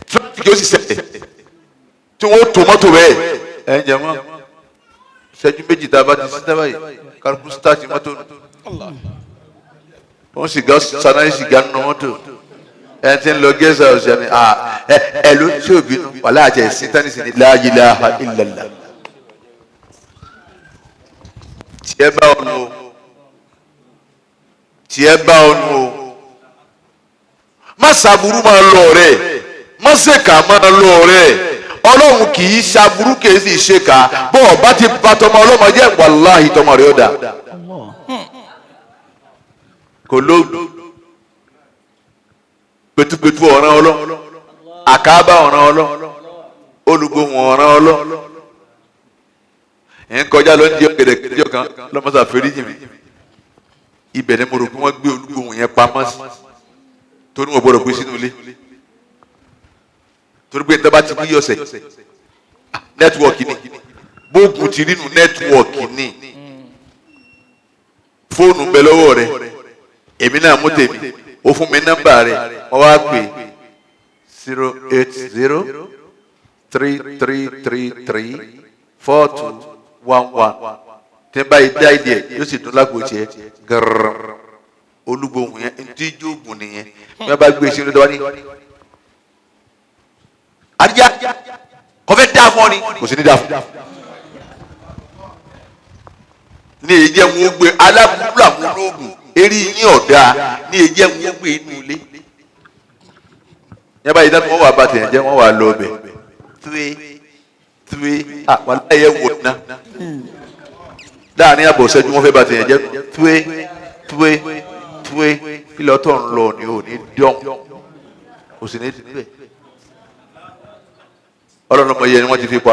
tíráfíkì ó sì ṣẹlẹ̀ tí wọ́n tó mọ́tò bẹ́ẹ̀ ẹ̀ ń jẹ mọ́ ìṣẹ́jú méjì tá a bá ti sí dábàá yìí kálukú sítáàtì mọ́tò wọ́n sì gá sanáyé sì gá nínú mọ́tò ẹ̀ ti ń lọ gẹ́sà ọ̀sẹ̀ ni ẹ̀ ló ṣé òbí nu wàhálà àti ẹ̀sìn tánìsì ni la ilaha illallah tiẹ̀ bá ọ̀nù o tiẹ̀ bá ọ̀nù o má ṣàbùrú máa lọ ọ̀rẹ́ má ṣèkà máa lọ ọ̀rẹ́ ọlọ́run kì í ṣàbùrú kì í sì ṣèkà bọ́ ọba ti bá tọmọ ọlọ́mọ jẹ́ wàláhì tọmọ rẹ̀ ọ̀dà kò lóògùn pẹ̀tùpẹ̀tù ọ̀ràn ọlọ́run àkàbà ọ̀ràn ọlọ́run ó olùgbòhùn ọ̀ràn ọlọ́ ẹ̀ ń kọjá lọ ń di ọ̀gẹ̀dẹ̀ kẹjọ kan lọ́mọ́sà fèrèjì mi ibẹ̀ ni mo rò pé wọ́n gbé olùgbòhùn yẹn pamọ́ sí torí wọn gbọ́dọ̀ gbé sínú ilé torí pé nígbà tí wọ́n yí ọ̀sẹ̀ nẹ́tíwọ̀kì ni bóògùn ti rí nu nẹ́tíwọ̀kì ni fóònù ń bẹ lọ́wọ́ rẹ̀ èmi náà mú tèmi ó fún mi nọ́mbà rẹ̀ wọ́n wá pè 08033334211 tí n bá yí dá ìdí ẹ̀ yóò sì dún lágbo tiẹ̀ gàrrrr olúgbòhùn yẹn ntí jóògùn nìyẹn bí wọ́n bá gbé sínú dọ́wọ́ ní. àdìyá kọfẹ́ dáa fún ọ ni kò sí ní dáa fún ní èyí jẹ́ wọn ó gbé alábùkù àmúlòògùn eré yín ọ̀dà ní èyí jẹ́ wọn ó gbé inú ilé yẹn báyìí dáná wọn wà bá tẹ̀yẹ̀ jẹ́ wọn wà lọ ọbẹ̀ tuwe àwọn aláyẹ̀ wò ná láàrin àbọ̀ ṣẹ́jú wọn fẹ́ bá tẹ̀yẹ̀ jẹ́ tuwe ilẹ̀ ọ̀tọ̀ ń lọ ni ò ní dán kò sì ní bẹ̀ ọlọ́run ọmọ yẹn ni wọ́n ti fi pa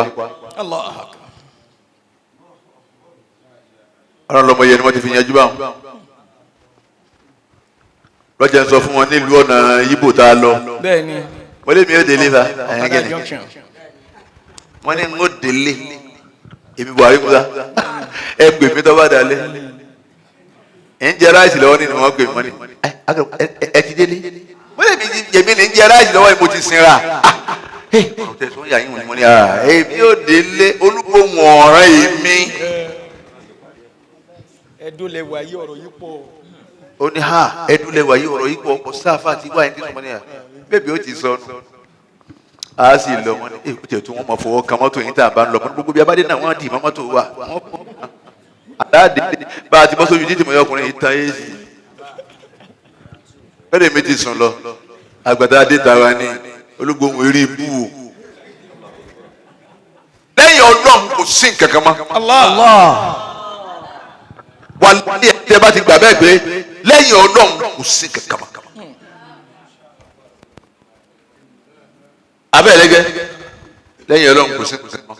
ọlọ́run ọmọ yẹn ni wọ́n ti fi yanjú báwọn lọ́jà ń sọ fún wọn nílùú ọ̀nà Ìgbò tá a lọ wọ́n lé mi ó délé fa ẹ̀yẹ́gẹ́ni wọ́n ní ń ó délé èmi Buhari Musa ẹ pè mí tó bá dalẹ̀ ẹ̀ ń jẹ ráìsì lọ́wọ́ nínú wọn pè mí wọ́n ní ẹ ti délé wọ́n lé mi yèmí ní ń jẹ ráìsì lọ́wọ́ mo ti sinra ọ̀rọ̀ tẹ̀sán yà yín wọ́n ní èmi ó délé olúgbòhùn ọ̀ràn èmi. ẹdúnlẹ̀ wáyé ọ̀rọ̀ yìí pọ̀. ó ní ẹdúnlẹ̀ wáyé ọ̀rọ̀ yìí pọ̀ ọ̀pọ̀ sáfà àti wáyé ní sọmọ ní bẹ́ẹ̀ bí ó ti sọnù. a sì lọ wọn ní èkó tẹ̀ tó wọn mọ̀ fọwọ́ kan mọ́tò yìí tá a bá ń lọ mọ́tò gbogbo bí abádé náà wọ́n dì mọ́ mọ́tò wa. àdáàdé bá a ti bọ́ sójú títì mọ́ ọkùnrin yìí tán èsì. bẹ́ẹ̀ mi ti sùn lọ àgbàdo adé tàwa ní olúgbòhùn eré ibú o. lẹ́yìn Ọlọ́run kò sí nǹkan kan mọ́. wàlúwàlú ẹ̀ tẹ́ bá ti gbà bẹ́ẹ̀ pé lẹ́yìn Ọlọ́run kò sí nǹkan kan mọ́. abẹ́ ẹ̀lẹ́gẹ́ lẹ́yìn Ọlọ́run kò sí nǹkan kan mọ́.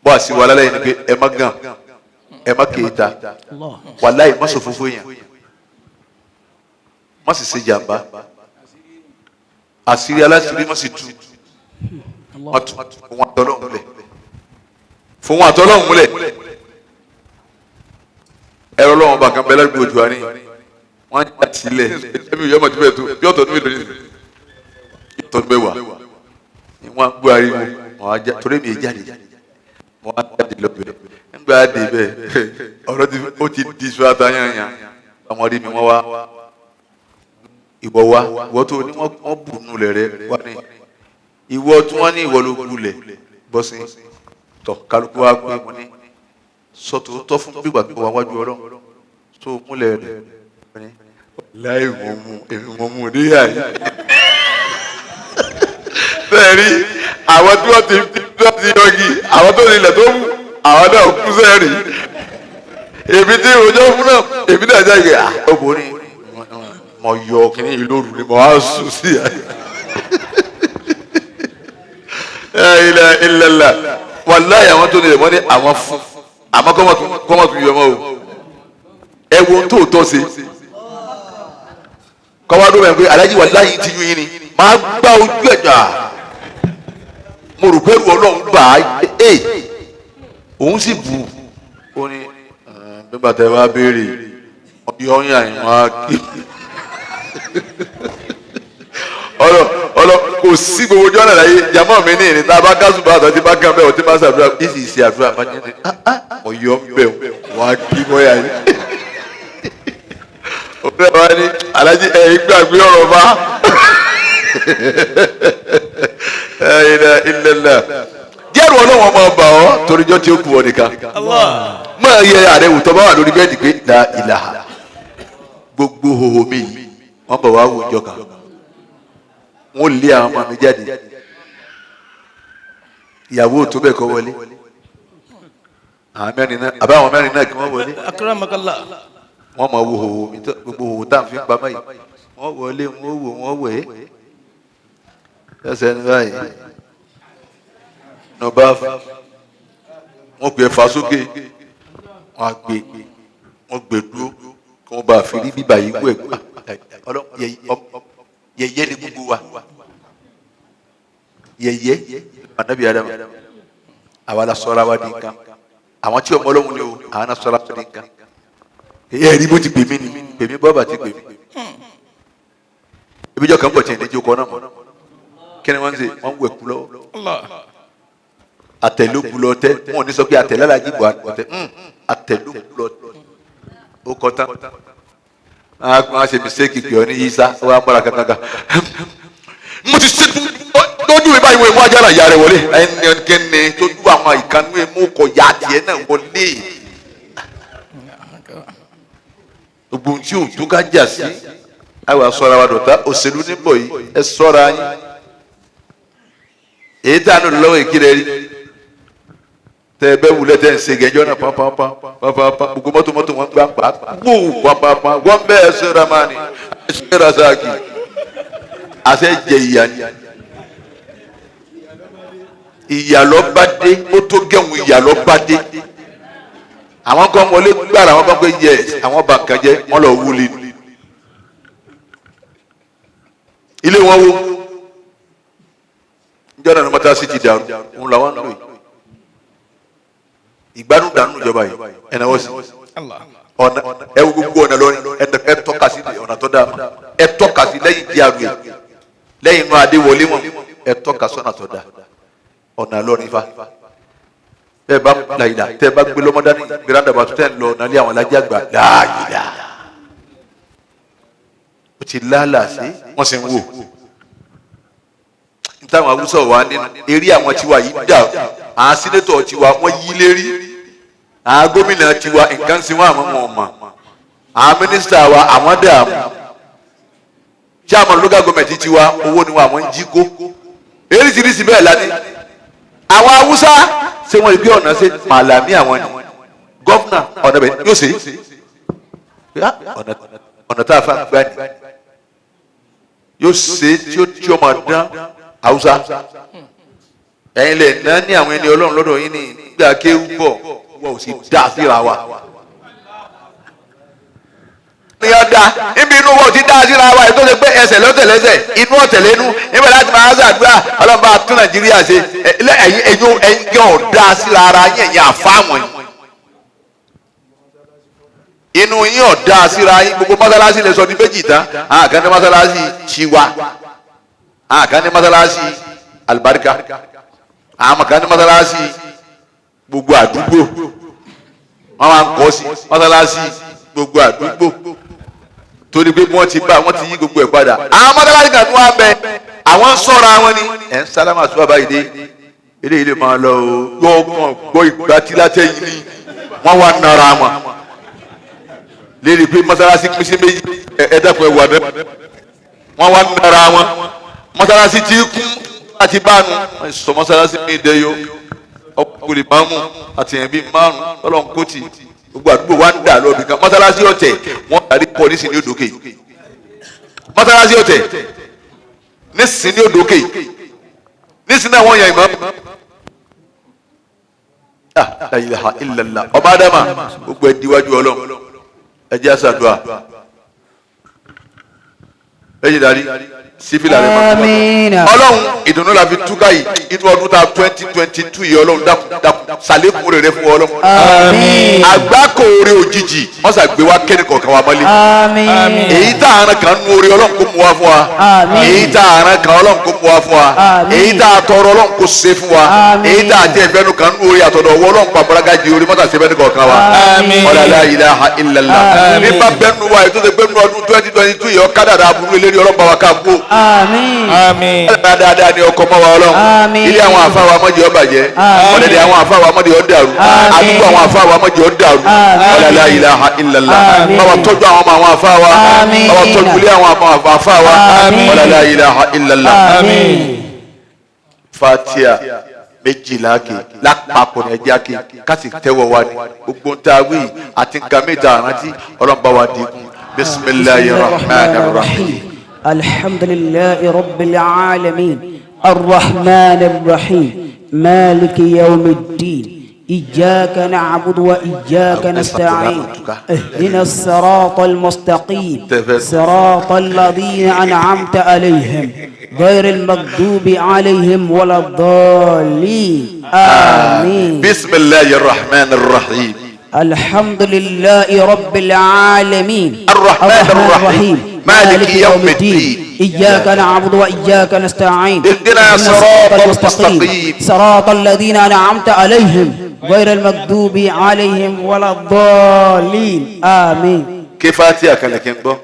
bọ́ àti wàhálà lẹ́yìn ni pé ẹ má gàn ẹ má kéèta wàláhì má sọ fúnfún yẹn má sì ṣe jàmbá àṣírí aláṣírí má sì tú má tú fún wọn àtọ́lọ́hún múlẹ̀ fún wọn àtọ́lọ́hún múlẹ̀ ẹ̀rọ lọ́wọ́n bá kan bẹ́ẹ̀ ládùúgbò ojú wa ní wọ́n á jà sílẹ̀ ẹ̀mí ìyá ọmọ tí bẹ́ẹ̀ tó bí ọ̀tọ̀ níbi lónìí ìtọ́ ní mẹ́wàá ni wọ́n á gbọ́ ariwo wọ́n á já torí mi jáde wọ́n á jáde lọ́bẹ̀rẹ̀ nígbà dé bẹ́ẹ̀ ọ̀rọ̀ ó ti di sọ àtàyànyàn ọmọdé mi wọ́n wá ìwọ wa ìwọ tó ní wọ́n bù nù lẹ̀ rẹ wá ní ìwọ tí wọ́n ní ìwọ ló gulẹ̀ bọ́sí tọ̀ kálukú wa pé mo ní sọ́tò tọ́ fún gbígbà tó wà wájú Ọlọ́run tó múlẹ̀ rẹ̀ láì mọ̀ mú níyà yìí. bẹ́ẹ̀ rí àwọn tí wọ́n ti yọgi àwọn tó nílẹ̀ tó mú àwọn náà kú sẹ́ẹ̀rì èmi tí ìròjọ́ fún náà èmi náà jáde obìnrin mọ yọ kìíní yìí lóru ni mo á sùn sí àyè. ilẹ̀ ilẹ̀lẹ̀ wàláyé àwọn tó nílẹ̀ wọ́n ní àwọn fún àmọ́ kọ́mọ̀ tún yọ ọmọ o ẹ wo tó tọ́ sí kọ́wá dó bẹ́ẹ̀ pé alájí wàláyé ti yún yín ni máa gbá ojú ẹ̀dá mo rò pé Ọlọ́run gbà á òun sì bù ó ní nígbà tẹ́ wá béèrè ọyọ́ yàn yín wá kí ọlọ kò sí gbogbo ọjọ́ náà láyé jàmọ́ mi ní ìrìn tá a bá gásùn bá àtọ́ tí bá kàn bẹ́ẹ̀ ọ̀ tí bá ṣàdúrà kí sì ṣe àdúrà bá jẹ́ ní ọyọ́ ń bẹ̀ wá kí bọ́yà yìí. òfin wa ní alájí ẹ̀yìn gbàgbé ọ̀rọ̀ bá ilẹ̀ díẹ̀rù ọlọ́wọ́n máa bà ọ́ toríjọ́ tí ó kù ọ nìkan máa yẹ àrẹ̀wò tó bá wà lórí bẹ́ẹ̀dì pé la ìlàhà gbogbo hòhò mi yìí wọ́n bọ̀ wá wò jọ kan wọ́n lé àwọn ọmọ mi jáde ìyàwó tó bẹ̀ kọ́ wọlé àwọn mẹ́rin náà kí wọ́n wọlé wọ́n máa wo hòhò mi gbogbo hòhò tá à ń fi pamọ́ yìí wọ́n wọlé wọ́n wò wọ́n wẹ̀ ẹsẹ̀ ní báyìí nọba wọn gbé fa sókè wọn gbé dúró kí wọn bá fi rí bíbá yìí wọ ẹgbẹ yẹyẹ ni gbogbo wa yẹyẹ anabi Adam àwa la sọra wa di nǹkan àwọn tí ọmọ Ọlọ́run ni o àwọn náà sọra wa di nǹkan èyí rí bó ti pè mí ni pè mí bọ́ọ̀bà ti pè mí ebi jọ kàn pọ̀ tiẹ̀ ní jókòó náà mọ́ kí ni wọ́n ń ṣe wọ́n ń wẹ̀ kú lọ́wọ́ àtẹ̀lókù lọ tẹ́ wọn ò ní sọ pé àtẹ̀lálájì bọ̀ àtẹ̀ àtẹ̀lókù lọ ó kọ́ tán a ṣe mistake pé ọ ní yíṣá ó wá gbára kankan mo ti ṣe lójú mi báyìí wọ́n mú ajára ìyá rẹ̀ wọlé ẹnikẹ́ni tó dú àwọn ìkànnì mú kọ ya tiẹ̀ náà wọlé gbogbo tí o tó ká jà sí àwọn asọ́ra wa dọ̀tá òṣèlú níbọ̀ yìí ẹ sọ́ra yín èyí tá a nù lọ́wọ́ ìkírẹ́ rí tẹ ẹ bẹ wulẹ̀ tẹ ẹ ń ṣe gẹ̀ẹ́jọ́ náà pàápàá gbogbo mọ́tò wọn gbà pàápàá wọn bẹ ẹ ṣe ramani ẹ ṣe rasaki àṣẹ jẹ ìyá ni ìyàlọ́ bá dé ó tó gẹ̀hún ìyàlọ́ bá dé àwọn kan wọlé gbára àwọn kan pé yẹ àwọn bá kan jẹ wọn lọ wúlé ilé wọn wo njọ́nà ní mọ́tà sí ti dàrú òun làwọn ń lò yìí ìgbádùn dànù ìjọba yìí ẹ̀nà wọ́n sí ọ̀nà ẹ wo gbogbo ọ̀nà lọ́rin ẹ tọ́ka sí ọ̀nà tó dáa ẹ tọ́ka sí lẹ́yìn díàrú yẹn lẹ́yìn inú adé wọlé wọn ẹ tọ́ka sọ́nà tó dáa ọ̀nà lọ́rin fa bẹ́ẹ̀ bá láyìlá tẹ́ bá gbé lọ́mọdání gbéradàbà tó tẹ́ ń lọ nàlẹ́ àwọn alájà gbà láàyìlá ó ti lálàá sí wọ́n sì ń wò táwọn awúsọ wà nínú eré àwọn tiwa yìí dà àwọn sínétọ̀ tiwa wọ́n yí lérí àwọn gómìnà tiwa nǹkan sí wọn àwọn ọmọ àwọn mínísítà wa àwọn dààmú chairman local government tiwa owó ni wọn àwọn ń jí kó eréṣiríṣi bẹ́ẹ̀ lání àwọn awúsá ṣé wọ́n rí bí ọ̀nà ṣe màlàmí àwọn ni gọ́fúnà ọ̀nà bẹ̀ yóò ṣe ọ̀nà tá a fa gbá ni yóò ṣe tí ó máa dán Hausa ẹ̀yin lè ná ní àwọn ẹni Ọlọ́run lọ́dọ̀ yín ní gbà kéwú bọ̀ wọ́n ò sì dá síra wa ní ọ̀dà níbi inú wọ́n ti dá síra wa ètò ṣe pé ẹsẹ̀ lọ́tẹ̀lẹ́sẹ̀ inú ọ̀tẹ̀lẹ́nu níbẹ̀ láti máa ṣàdúrà Ọlọ́run bá tún Nàìjíríà ṣe ẹ̀yin gan ọ̀dá síra ara yín ẹ̀yin àfáwọn inú yín ọ̀dá síra yín gbogbo mọ́sálásí lè sọ ní méjì tán àkàndé mọ́sálásí tiwa àkàndé mọ́sálásí alibarika àkàndé mọ́sálásí gbogbo àdúgbò wọ́n máa ń kọ́ sí mọ́sálásí gbogbo àdúgbò torí pé wọ́n ti yí gbogbo ẹ̀ padà àwọn mọ́sálásí kan tó wá bẹ àwọn sọ̀rọ̀ àwọn ni ẹ̀ ń sálámà tó wà báyìí dé eré ilé máa lọ gbọ́ngàn gbọ́ ìgbà tí látẹ̀yìn ni wọ́n wá nara wọn lérí pé mọ́sálásí pín sí méjì ẹ̀ẹ́dẹ́kun ẹ̀wà dẹ́ wọ́n wá nara wọn mọ́sálásí tí kún láti bánu wọ́n sọ mọ́sálásí mi dẹ́ yó ọkùnrin ìmáàmù àti ẹ̀mí márùn ọlọ́run kòtì gbogbo àdúgbò wa ń dà lọ́ọ̀bì kan mọ́sálásí ọ̀tẹ̀ wọ́n darí pọ̀ nísìnyí ní òdòkè mọ́sálásí ọ̀tẹ̀ nísìnyí ní òdòkè nísìnyí náà wọ́n yan ìmáàmù. La ilaha illallah ọba adama gbogbo ẹ̀ díwájú ọlọ́run ẹ jẹ́ àṣàdùà ẹ jẹ́ darí sífìlà rẹ̀ máa ọlọ́run ìdùnnú la fi túká yìí inú ọdún ta 2022 yìí ọlọ́run dákun sàlékún rẹ̀ fún ọlọ́run. àmín. àgbákò oore òjijì wọ́n ṣàgbé wa kẹ́ni kọ̀ọ̀kan wa mọ́lẹ̀. àmín. èyí tá a rán kan nú oore ọlọ́run kó mú wa fún wa. àmín. èyí tá a rán kan ọlọ́run kó mú wa fún wa. àmín. èyí tá a tọrọ ọlọ́run kó ṣe fún wa. àmín. èyí tá a tẹ ìfẹ́nu kan nú oore àtọ̀dọ̀ ọwọ́ ọlọ́run pàpàràgà di oore mọ́tà ṣe fẹ́ni kọ̀ọ̀kan wa. àmín. la ilaha illallah. àmín. nípa bẹ́ẹ̀nu wa ètò ìgbẹ́nu ọdún 2022 yìí ọ̀kadà àbúrò eléyìí ọlọ́run bá wa ká bó. àmín. àmín. dáadáa ni ọkọ mọ́ wa ọlọ́run. àmín. ilé àwọn àfa wa mọ́jì ó bàjẹ́. ọ̀dẹ̀dẹ̀ àwọn àfa wa mọ́jì ó dàrú. àdúgbò àwọn àfa wa mọ́jì ó dàrú. la ilaha illallah. báwa tọ́jú àwọn àfa wa. báwa tọ́jú ilé àwọn àfa wa. la ilaha illallah. Fatiha méjìlá ke lápapọ̀ ní ẹjẹ́ ake kásì tẹ́wọ̀ wa ni gbogbo ń ta wí àti nǹkan méjì àrántí ọlọ́run bá wa dínkù. bismillahir rahmanir rahim. الحمد لله رب العالمين الرحمن الرحيم مالك يوم الدين إياك نعبد وإياك نستعين اهدنا الصراط المستقيم صراط الذين أنعمت عليهم غير المغضوب عليهم ولا الضالين آمين. بسم الله الرحمن الرحيم. الحمد لله رب العالمين الرحمن الرحيم مالك يوم الدين إياك نعبد وإياك نستعين اهدنا الصراط المستقيم صراط الذين أنعمت عليهم غير المغضوب عليهم ولا الضالين آمين. كفاتيا كنكينبو.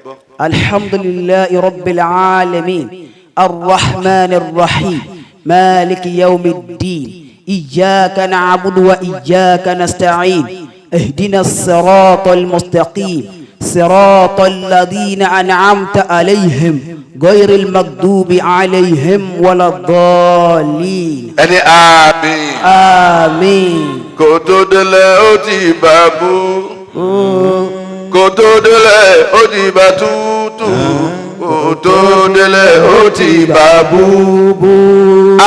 الحمد لله رب العالمين الرحمن الرحيم مالك يوم الدين إياك نعبد وإياك نستعين اهدنا الصراط المستقيم صراط الذين أنعمت عليهم غير المغضوب عليهم ولا الضالين آمين. آمين. كتودله أوتي بابو كتودله أوتي باتوتو كتودله أوتي بابو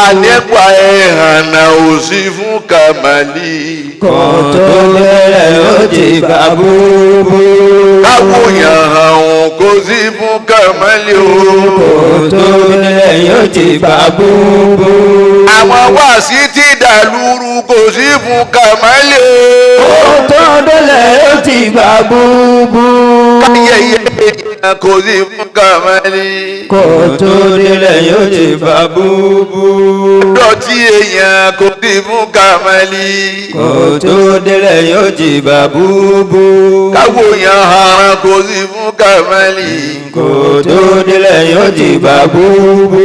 أنيقوا إهنا وسيفو كمالي كتودله أوتي بابو káwòyàn àwọn kò sí fún kàmálì o. kòtòlẹ̀ yóò ti bá búbú. àwọn wáàsí ti dàlúrú kò sí fún kàmálì o. kòtòlẹ̀ yóò ti bá búbú. káyẹyẹ èèyàn kò sí fún kàmálì. kòtòlẹ̀ yóò ti bá búbú. dọ̀tí èèyàn kò sí fún kàmálì. kòtòlẹ̀ yóò ti bá búbú. káwòyàn àwọn kò sí fún kàmálì. kòtòlẹ̀ yóò ti bá búbú.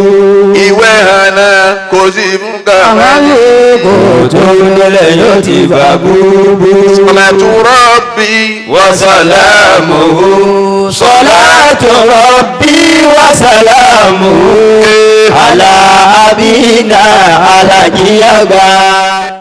ìwé hànà kò sí fún kàmálì. kòtòlẹ̀ yóò ti bá búbú. salatu rabbi wa salamuhu. salatu rabbi wa salamuhu. ala abina alajiyaga.